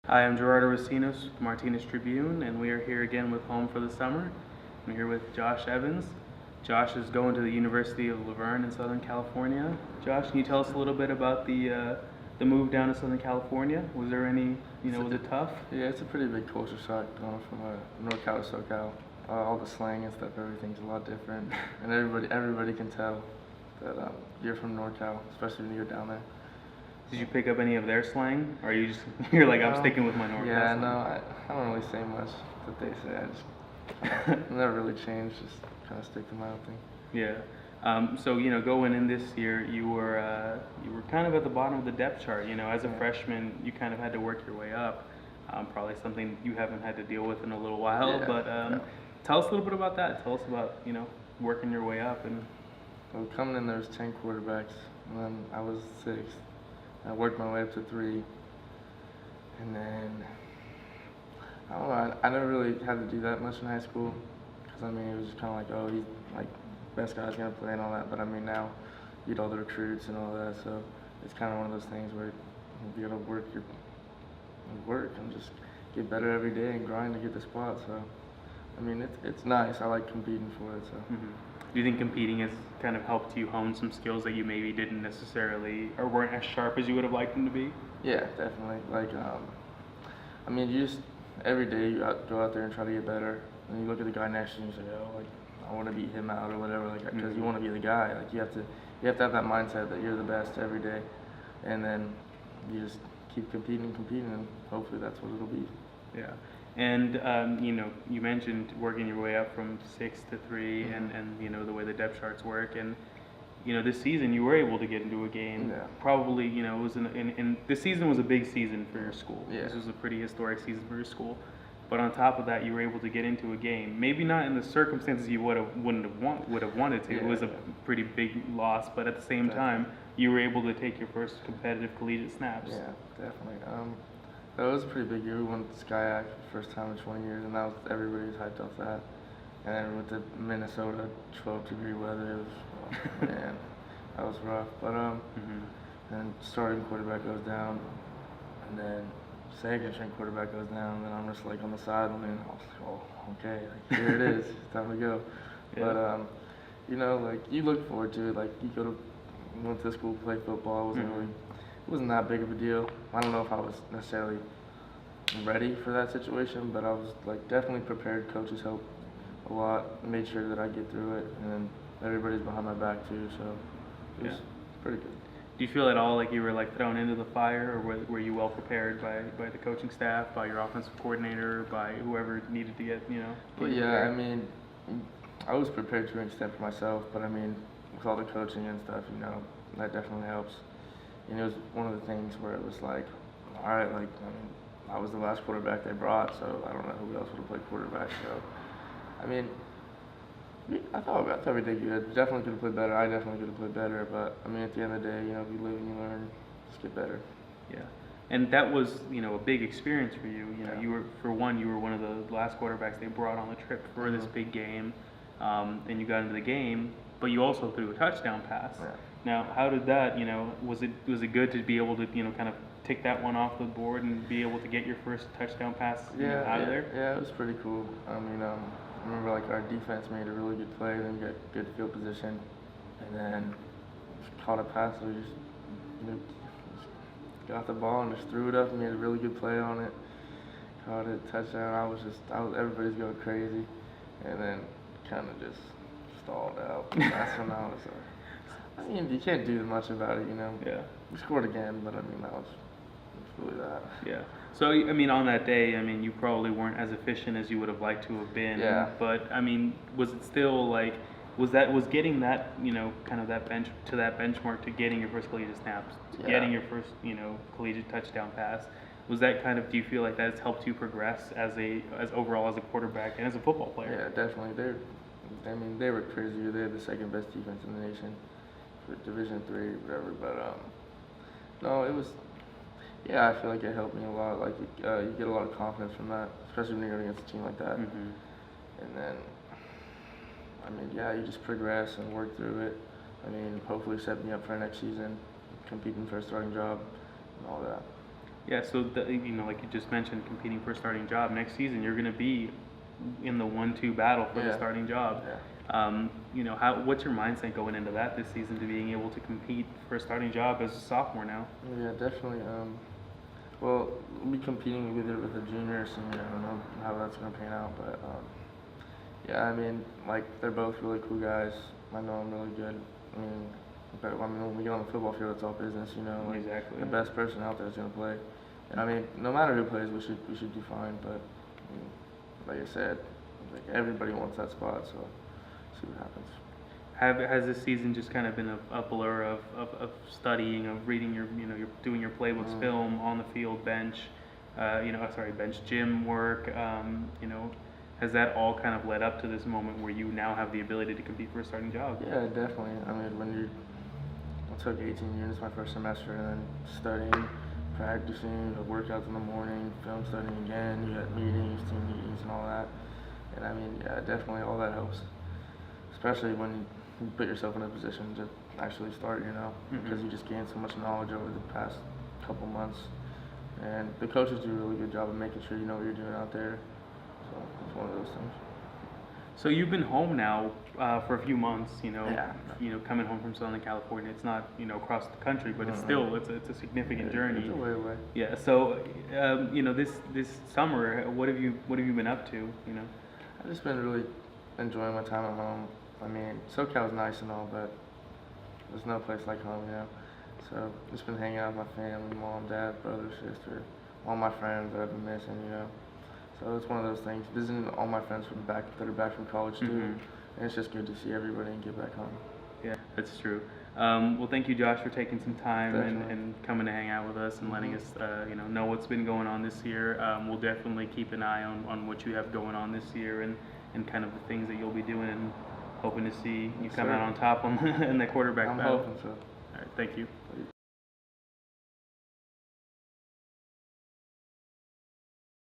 Hi, I'm Gerardo Racinos with Martinez Tribune, and we are here again with Home for the Summer. I'm here with Josh Evans. Josh is going to the University of Laverne in Southern California. Josh, can you tell us a little bit about the move down to Southern California? Was there any, was it tough? Yeah, it's a pretty big culture shock going from NorCal to SoCal. All the slang and stuff, everything's a lot different, and everybody can tell that you're from NorCal, especially when you're down there. Did you pick up any of their slang, or you're like, I'm sticking with my NorCal Yeah, slang? no, I don't really say much that they say. I just never really changed. Just kind of stick to my own thing. Yeah. So going in this year, you were kind of at the bottom of the depth chart. As a freshman, you kind of had to work your way up. Probably something you haven't had to deal with in a little while. Yeah, but yeah. tell us a little bit about that. Tell us about working your way up and. Well, coming in, there was 10 quarterbacks, and then I was 6th. I worked my way up to 3, and then I don't know. I never really had to do that much in high school, because it was just kind of like, oh, he's like best guy's gonna play and all that. But now you get all the recruits and all that, so it's kind of one of those things where you gotta work and just get better every day and grind to get the spot. So it's nice. I like competing for it. So. Mm-hmm. Do you think competing has kind of helped you hone some skills that you maybe didn't necessarily or weren't as sharp as you would have liked them to be? Yeah, definitely. You just every day you go out there and try to get better. And you look at the guy next to you and you say, oh, like I want to beat him out or whatever, like because you want to be the guy. Like you have to have that mindset that you're the best every day, and then you just keep competing, and hopefully that's what it'll be. Yeah. And you mentioned working your way up from 6 to 3, and the way the depth charts work. And this season you were able to get into a game. Yeah. Probably it was this season was a big season for your school. Yeah. This was a pretty historic season for your school. But on top of that, you were able to get into a game. Maybe not in the circumstances you would have wanted to. Yeah. It was a pretty big loss, but at the same time, you were able to take your first competitive collegiate snaps. Yeah, definitely. That was a pretty big year. We won SCIAC for the first time in 20 years, and everybody was hyped off that. And then with the Minnesota 12-degree weather, man, that was rough. But then starting quarterback goes down, and then second string quarterback goes down, and then I'm just like on the sideline, and I was like, oh, okay, like, here it is, it's time to go. Yeah. But you look forward to it. Like went to school, play football. It wasn't that big of a deal. I don't know if I was necessarily ready for that situation, but I was definitely prepared. Coaches helped a lot, made sure that I get through it, and then everybody's behind my back too, so it was pretty good. Do you feel at all like you were thrown into the fire, or were you well prepared by the coaching staff, by your offensive coordinator, by whoever needed to get Well, yeah, I was prepared to an extent for myself, but with all the coaching and stuff, that definitely helps. It was one of the things where it was like, all right, I was the last quarterback they brought, so I don't know who else would have played quarterback. So, I thought we did good. Definitely could have played better. I definitely could have played better, but at the end of the day, if you live and you learn, just get better. Yeah, and that was a big experience for you. Yeah. You were one of the last quarterbacks they brought on the trip for this big game. Then you got into the game, but you also threw a touchdown pass. Yeah. Now, how did that, was it good to be able to, kind of take that one off the board and be able to get your first touchdown pass out of there? Yeah, it was pretty cool. I remember our defense made a really good play, then got good field position, and then just caught a pass. So we just got the ball and just threw it up and made a really good play on it. Caught it, touchdown. Everybody's going crazy, and then kind of just stalled out. That's when I was. You can't do much about it, Yeah. We scored again, but that was really that. Yeah. So, on that day, you probably weren't as efficient as you would have liked to have been. Yeah. But, was it still was getting that, kind of that benchmark to getting your first collegiate snaps, to getting your first, collegiate touchdown pass, was that kind of, do you feel like that has helped you progress as overall as a quarterback and as a football player? Yeah, definitely. They were crazy. They had the second best defense in the nation. Division III, whatever, but no, it was. Yeah, I feel like it helped me a lot. You get a lot of confidence from that, especially when you're going against a team like that. Mm-hmm. And then, you just progress and work through it. Hopefully set me up for next season, competing for a starting job, and all that. Yeah, so like you just mentioned, competing for a starting job next season, you're going to be in the 1-2 battle for the Yeah. starting job. Yeah. What's your mindset going into that this season to being able to compete for a starting job as a sophomore now? Yeah, definitely. Well, we'll be competing either with a junior or senior. I don't know how that's going to pan out, but yeah, I mean, like they're both really cool guys. I know I'm really good. I mean, when we get on the football field, it's all business, you know. Like, Exactly. the best person out there is going to play. And I mean, no matter who plays, we should do fine. But I mean, like I said, like everybody wants that spot, so see what happens. Has this season just kind of been a blur of studying, of reading you're doing your playbooks, film, on the field, bench, bench, gym work, has that all kind of led up to this moment where you now have the ability to compete for a starting job? Yeah, definitely. I mean, I took 18 units my first semester, and then studying, practicing, the workouts in the morning, film studying again, you got meetings, team meetings and all that. And I mean, yeah, definitely all that helps. Especially when you put yourself in a position to actually start, because you just gain so much knowledge over the past couple months. And the coaches do a really good job of making sure you know what you're doing out there. So it's one of those things. So you've been home now for a few months, Yeah. Coming home from Southern California. It's not, across the country, but it's still, it's a significant journey. It's a way away. Yeah. So, this summer, what have you been up to? I've just been really enjoying my time at home. I mean, SoCal's nice and all, but there's no place like home, So just been hanging out with my family, mom, dad, brother, sister, all my friends that I've been missing, So it's one of those things. Visiting all my friends that are back from college too, and it's just good to see everybody and get back home. Yeah, that's true. Well, thank you, Josh, for taking some time Definitely. and coming to hang out with us and letting us, know what's been going on this year. We'll definitely keep an eye on what you have going on this year and kind of the things that you'll be doing, and hoping to see you come out on top in the quarterback I'm battle. hoping so. All right, thank you.